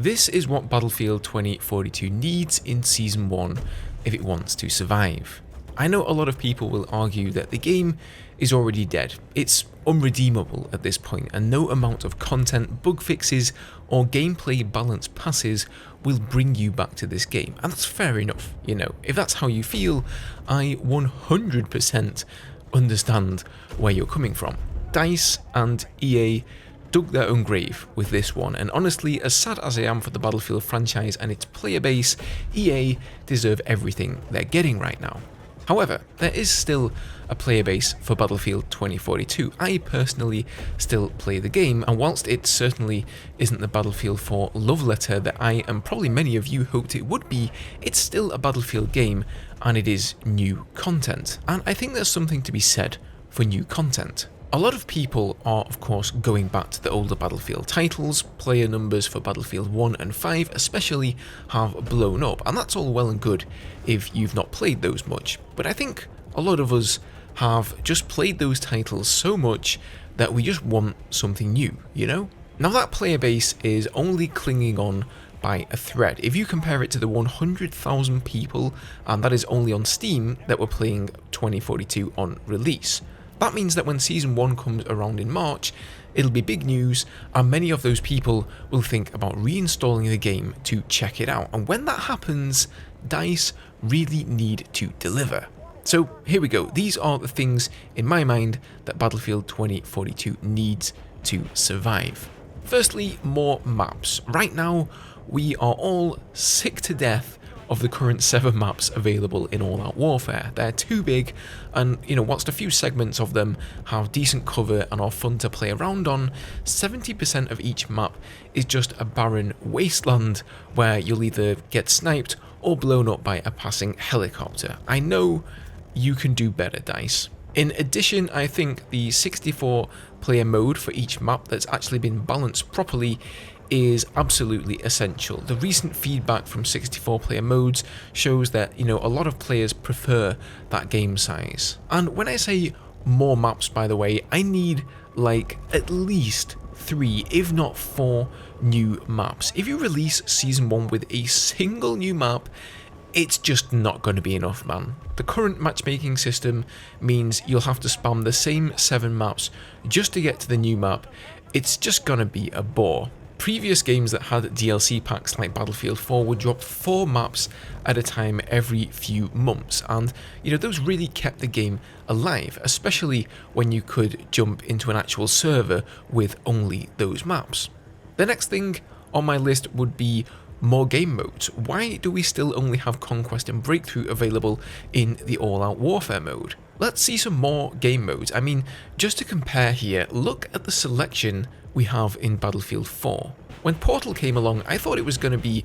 This is what Battlefield 2042 needs in Season 1 if it wants to survive. I know a lot of people will argue that the game is already dead, it's unredeemable at this point, and no amount of content, bug fixes, or gameplay balance passes will bring you back to this game, and that's fair enough, you know. If that's how you feel, I 100% understand where you're coming from. DICE and EA dug their own grave with this one, and honestly, as sad as I am for the Battlefield franchise and its player base, EA deserve everything they're getting right now. However, there is still a player base for Battlefield 2042. I personally still play the game, and whilst it certainly isn't the Battlefield 4 love letter that I and probably many of you hoped it would be, it's still a Battlefield game, and it is new content. And I think there's something to be said for new content. A lot of people are, of course, going back to the older Battlefield titles. Player numbers for Battlefield 1 and 5 especially have blown up, and that's all well and good if you've not played those much. But I think a lot of us have just played those titles so much that we just want something new, you know? Now that player base is only clinging on by a thread. If you compare it to the 100,000 people, and that is only on Steam, that were playing 2042 on release. That means that when Season 1 comes around in March, it'll be big news, and many of those people will think about reinstalling the game to check it out. And when that happens, DICE really need to deliver. So here we go. These are the things in my mind that Battlefield 2042 needs to survive. Firstly, more maps. Right now, we are all sick to death of the current 7 maps available in All Out Warfare. They're too big, and you know, whilst a few segments of them have decent cover and are fun to play around on, 70% of each map is just a barren wasteland where you'll either get sniped or blown up by a passing helicopter. I know you can do better, DICE. In addition, I think the 64 player mode for each map that's actually been balanced properly is absolutely essential. The recent feedback from 64 player modes shows that, you know, a lot of players prefer that game size. And when I say more maps, by the way, I need like at least 3, if not 4 new maps. If you release Season 1 with a single new map, it's just not going to be enough, man. The current matchmaking system means you'll have to spam the same 7 maps just to get to the new map. It's just going to be a bore. Previous games that had DLC packs like Battlefield 4 would drop 4 maps at a time every few months, and you know, those really kept the game alive, especially when you could jump into an actual server with only those maps. The next thing on my list would be more game modes. Why do we still only have Conquest and Breakthrough available in the All Out Warfare mode? Let's see some more game modes. I mean, just to compare here, look at the selection we have in Battlefield 4. When Portal came along, I thought it was going to be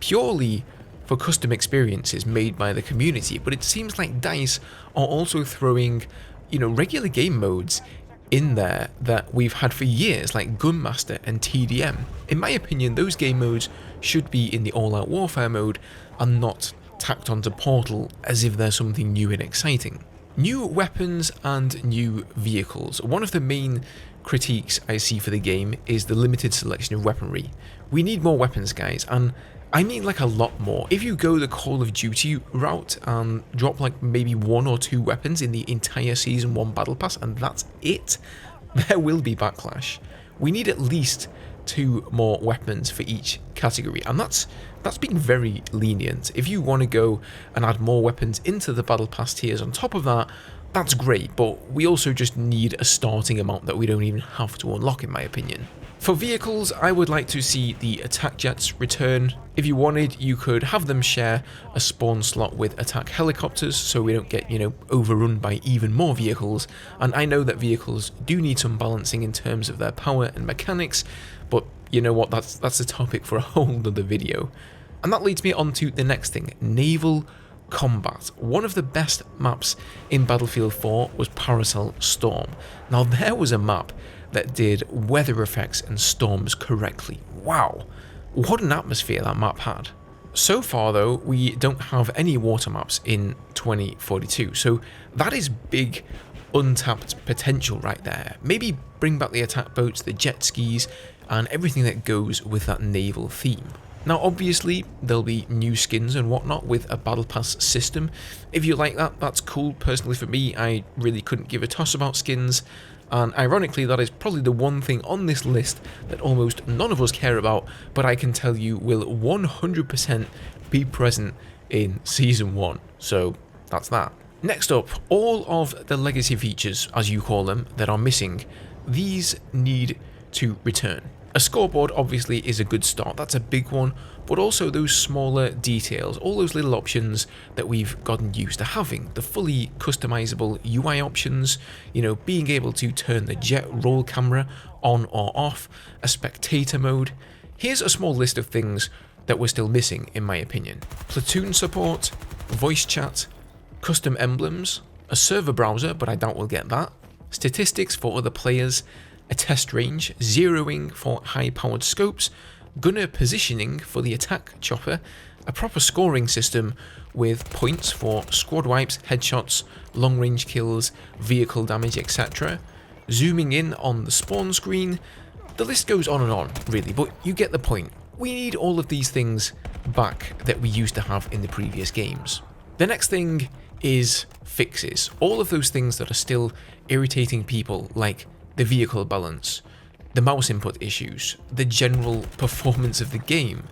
purely for custom experiences made by the community, but it seems like DICE are also throwing, you know, regular game modes in there that we've had for years, like Gunmaster and TDM. In my opinion, those game modes should be in the All Out Warfare mode and not tacked onto Portal as if they're something new and exciting. New weapons and new vehicles. One of the main critiques I see for the game is the limited selection of weaponry. We need more weapons, guys, and I mean like a lot more. If you go the Call of Duty route and drop like maybe 1 or 2 weapons in the entire Season 1 Battle Pass and that's it, there will be backlash. We need at least 2 more weapons for each category, and that's being very lenient. If you want to go and add more weapons into the Battle Pass tiers on top of that, that's great, but we also just need a starting amount that we don't even have to unlock, in my opinion. For vehicles, I would like to see the attack jets return. If you wanted, you could have them share a spawn slot with attack helicopters so we don't get, you know, overrun by even more vehicles. And I know that vehicles do need some balancing in terms of their power and mechanics, but you know what, that's a topic for a whole other video. And that leads me on to the next thing, Naval Combat. One of the best maps in Battlefield 4 was Paracel Storm. Now there was a map that did weather effects and storms correctly. Wow, what an atmosphere that map had. So far though, we don't have any water maps in 2042, so that is big untapped potential right there. Maybe bring back the attack boats, the jet skis, and everything that goes with that naval theme. Now obviously there'll be new skins and whatnot with a battle pass system. If you like that, that's cool. Personally for me, I really couldn't give a toss about skins, and ironically that is probably the one thing on this list that almost none of us care about, but I can tell you will 100% be present in Season 1, so that's that. Next up, all of the legacy features, as you call them, that are missing, these need to return. A scoreboard obviously is a good start, that's a big one, but also those smaller details, all those little options that we've gotten used to having, the fully customizable UI options, you know, being able to turn the jet roll camera on or off, a spectator mode. Here's a small list of things that we're still missing in my opinion. Platoon support, voice chat, custom emblems, a server browser, but I doubt we'll get that, statistics for other players, a test range, zeroing for high-powered scopes, gunner positioning for the attack chopper, a proper scoring system with points for squad wipes, headshots, long-range kills, vehicle damage, etc. Zooming in on the spawn screen. The list goes on and on, really, but you get the point. We need all of these things back that we used to have in the previous games. The next thing is fixes. All of those things that are still irritating people, like the vehicle balance, the mouse input issues, the general performance of the game.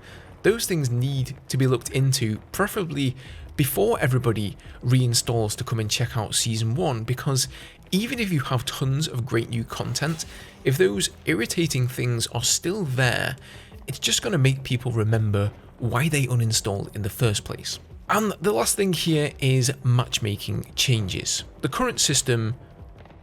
Those things need to be looked into, preferably before everybody reinstalls to come and check out Season 1, because even if you have tons of great new content, if those irritating things are still there, it's just going to make people remember why they uninstalled in the first place. And the last thing here is matchmaking changes. The current system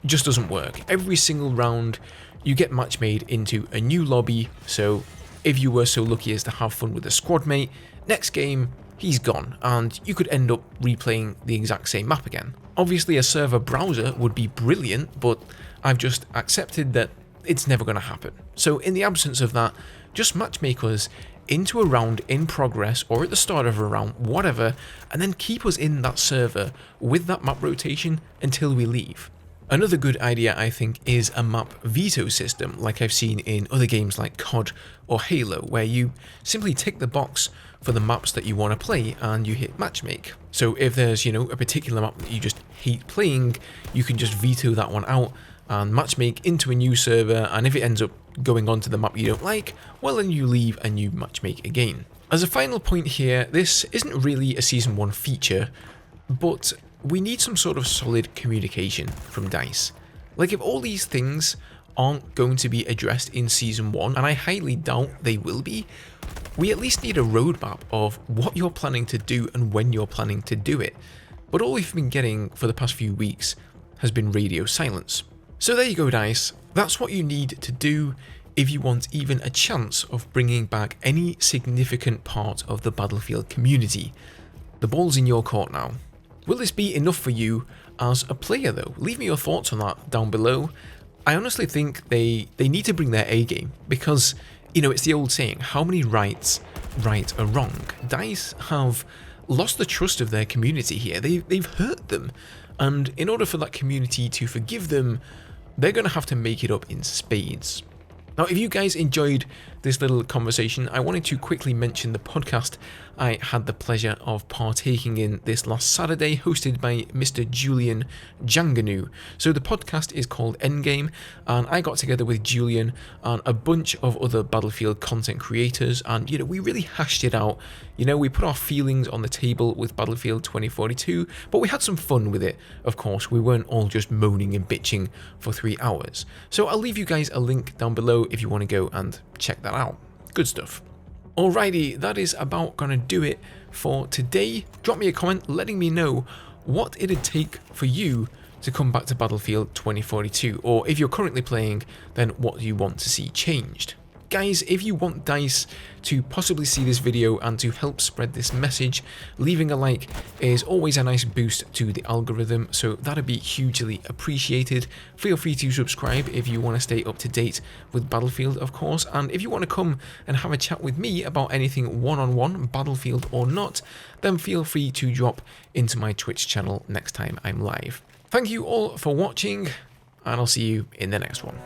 just doesn't work. Every single round you get match made into a new lobby, so if you were so lucky as to have fun with a squad mate, next game he's gone and you could end up replaying the exact same map again. Obviously a server browser would be brilliant, but I've just accepted that it's never going to happen. So in the absence of that, just matchmake us into a round in progress or at the start of a round, whatever, and then keep us in that server with that map rotation until we leave. Another good idea, I think, is a map veto system, like I've seen in other games like COD or Halo, where you simply tick the box for the maps that you want to play and you hit matchmake. So if there's, you know, a particular map that you just hate playing, you can just veto that one out and matchmake into a new server, and if it ends up going on to the map you don't like, well then you leave and you matchmake again. As a final point here, this isn't really a Season 1 feature, but we need some sort of solid communication from DICE. Like, if all these things aren't going to be addressed in Season 1, and I highly doubt they will be, we at least need a roadmap of what you're planning to do and when you're planning to do it. But all we've been getting for the past few weeks has been radio silence. So there you go, DICE. That's what you need to do if you want even a chance of bringing back any significant part of the Battlefield community. The ball's in your court now. Will this be enough for you as a player though? Leave me your thoughts on that down below. I honestly think they need to bring their A game, because, you know, it's the old saying, how many rights right are wrong? DICE have lost the trust of their community here. They've hurt them, and in order for that community to forgive them, they're going to have to make it up in spades. Now, if you guys enjoyed this little conversation, I wanted to quickly mention the podcast I had the pleasure of partaking in this last Saturday, hosted by Mr. Julian Janganu. So the podcast is called Endgame, and I got together with Julian and a bunch of other Battlefield content creators, and, you know, we really hashed it out. You know, we put our feelings on the table with Battlefield 2042, but we had some fun with it. Of course, we weren't all just moaning and bitching for 3 hours. So I'll leave you guys a link down below if you want to go and check that out. Good stuff. Alrighty, that is about gonna do it for today. Drop me a comment letting me know what it'd take for you to come back to Battlefield 2042, or if you're currently playing, then what you want to see changed. Guys, if you want DICE to possibly see this video and to help spread this message, leaving a like is always a nice boost to the algorithm, so that'd be hugely appreciated. Feel free to subscribe if you want to stay up to date with Battlefield, of course, and if you want to come and have a chat with me about anything one-on-one, Battlefield or not, then feel free to drop into my Twitch channel next time I'm live. Thank you all for watching, and I'll see you in the next one.